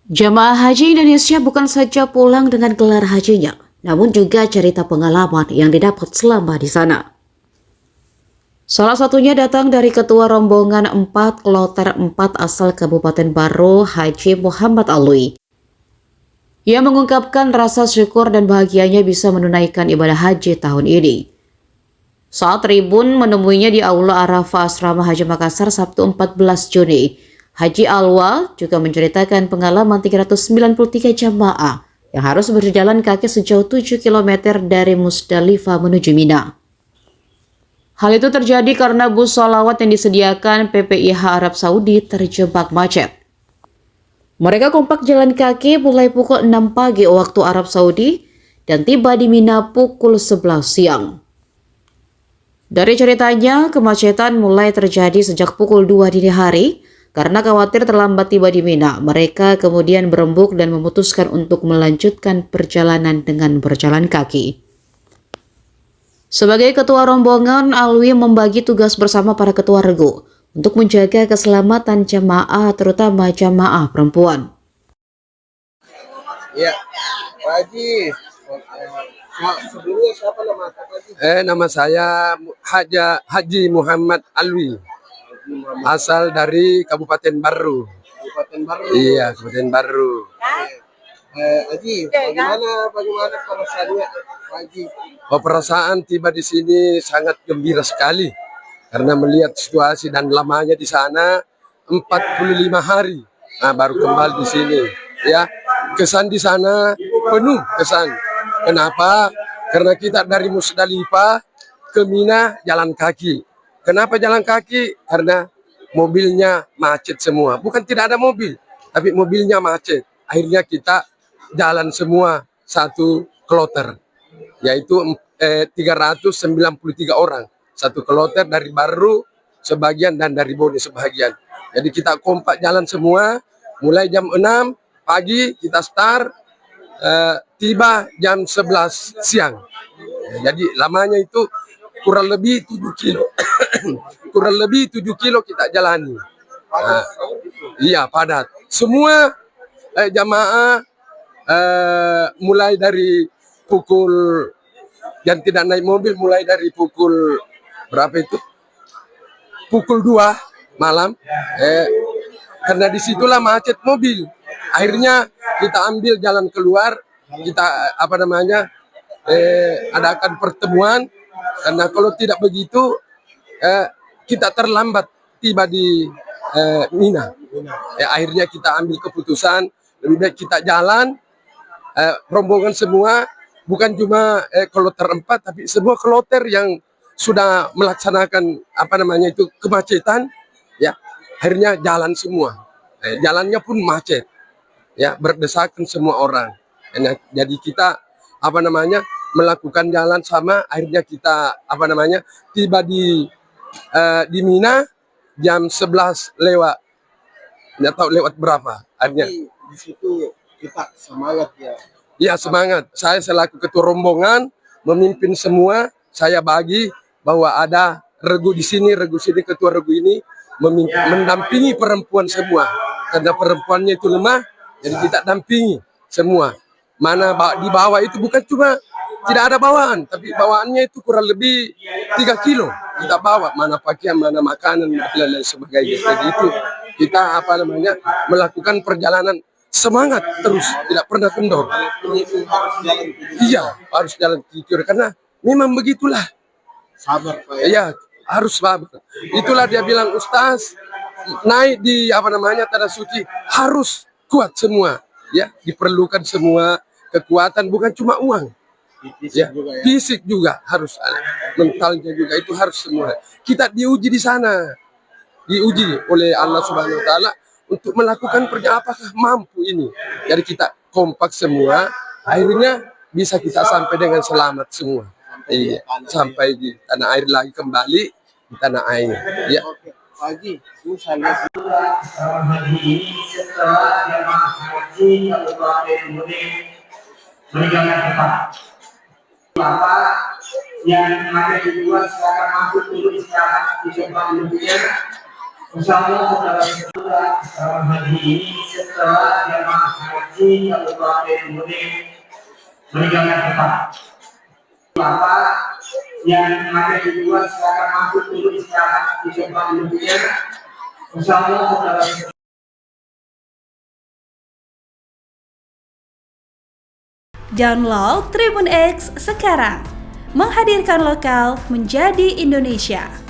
Jemaah haji Indonesia bukan saja pulang dengan gelar hajinya, namun juga cerita pengalaman yang didapat selama di sana. Salah satunya datang dari Ketua Rombongan 4 Kloter 4 asal Kabupaten Baru, Haji Muhammad Alwi. Ia mengungkapkan rasa syukur dan bahagianya bisa menunaikan ibadah haji tahun ini. Saat tribun menemuinya di Aula Arafah Asrama Haji Makassar Sabtu 14 Juni, Haji Alwa juga menceritakan pengalaman 393 jamaah yang harus berjalan kaki sejauh 7 km dari Musdalifah menuju Mina. Hal itu terjadi karena bus sholawat yang disediakan PPIH Arab Saudi terjebak macet. Mereka kompak jalan kaki mulai pukul 6 pagi waktu Arab Saudi dan tiba di Mina pukul 11 siang. Dari ceritanya, kemacetan mulai terjadi sejak pukul 2 dini hari karena khawatir terlambat tiba di Mina. Mereka kemudian berembuk dan memutuskan untuk melanjutkan perjalanan dengan berjalan kaki. Sebagai ketua rombongan, Alwi membagi tugas bersama para ketua regu untuk menjaga keselamatan jamaah, terutama jamaah perempuan. Ya, Pak Haji. Sebelumnya siapa nama Pak Haji? Nama saya Haji Muhammad Alwi. Asal dari Kabupaten Baru. Kabupaten Baru. Iya, Kabupaten Baru. Haji, bagaimana perasaannya, Pak Haji? Perasaan tiba di sini sangat gembira sekali karena melihat situasi dan lamanya di sana 45 hari. Nah, baru kembali di sini. Ya, kesan di sana penuh kesan. Kenapa? Karena kita dari Musdalifah ke Mina jalan kaki. Kenapa jalan kaki? Karena mobilnya macet semua. Bukan tidak ada mobil, tapi mobilnya macet. Akhirnya kita jalan semua satu kloter, yaitu 393 orang. Satu kloter dari Baru sebagian dan dari Bone sebagian. Jadi kita kompak jalan semua, mulai jam 6 pagi kita start, tiba jam 11 siang. Jadi lamanya itu kurang lebih 7 kilo. Kurang lebih 7 kilo kita jalani. Iya, padat. Semua jamaah mulai dari pukul yang tidak naik mobil mulai dari pukul berapa itu? Pukul 2 malam. Karena disitulah macet mobil. Akhirnya kita ambil jalan keluar, kita adakan pertemuan. Karena kalau tidak begitu kita terlambat tiba di Mina. Akhirnya kita ambil keputusan lebih baik kita jalan rombongan semua, bukan cuma kloter 4 tapi semua kloter yang sudah melaksanakan kemacetan, ya akhirnya jalan semua. Jalannya pun macet, ya berdesakan semua orang. Jadi kita melakukan jalan sama, akhirnya kita tiba di Mina jam 11 lewat, nggak tahu lewat berapa. Akhirnya di situ kita semangat ya. Iya, semangat. Saya selaku ketua rombongan memimpin semua. Saya bagi bahwa ada regu di sini, ketua regu ini mendampingi perempuan semua. Karena perempuannya itu lemah, jadi kita dampingi semua. Mana di bawah itu bukan cuma tidak ada bawaan, tapi bawaannya itu kurang lebih 3 kilo kita bawa. Mana pakaian, mana makanan, dan lain sebagainya. Jadi itu kita melakukan perjalanan semangat terus, tidak pernah kendor. Iya, harus jalan jujur karena memang begitulah. Sabar, Pak. Iya, harus sabar. Itulah dia bilang Ustaz, naik di tanah suci harus kuat semua. Ya, diperlukan semua kekuatan, bukan cuma uang. Fisik juga harus, mentalnya juga itu harus semua. Kita diuji di sana, diuji oleh Allah Subhanahu Wa Taala untuk melakukan apakah mampu ini. Jadi kita kompak semua, akhirnya bisa kita sampai dengan selamat semua. Iya, sampai di tanah air lagi, kembali di tanah air. Ya. Pagi, misalnya yang ada di luar silakan masuk dulu istirahat di tempat duduknya. Insyaallah saudara-saudara hari ini setelah jemaah haji Kabupaten Mudik meninggalkan tempat. Bapak yang ada di luar silakan masuk dulu istirahat di tempat duduknya. Insyaallah saudara-saudara. Download Tribun X sekarang, menghadirkan lokal menjadi Indonesia.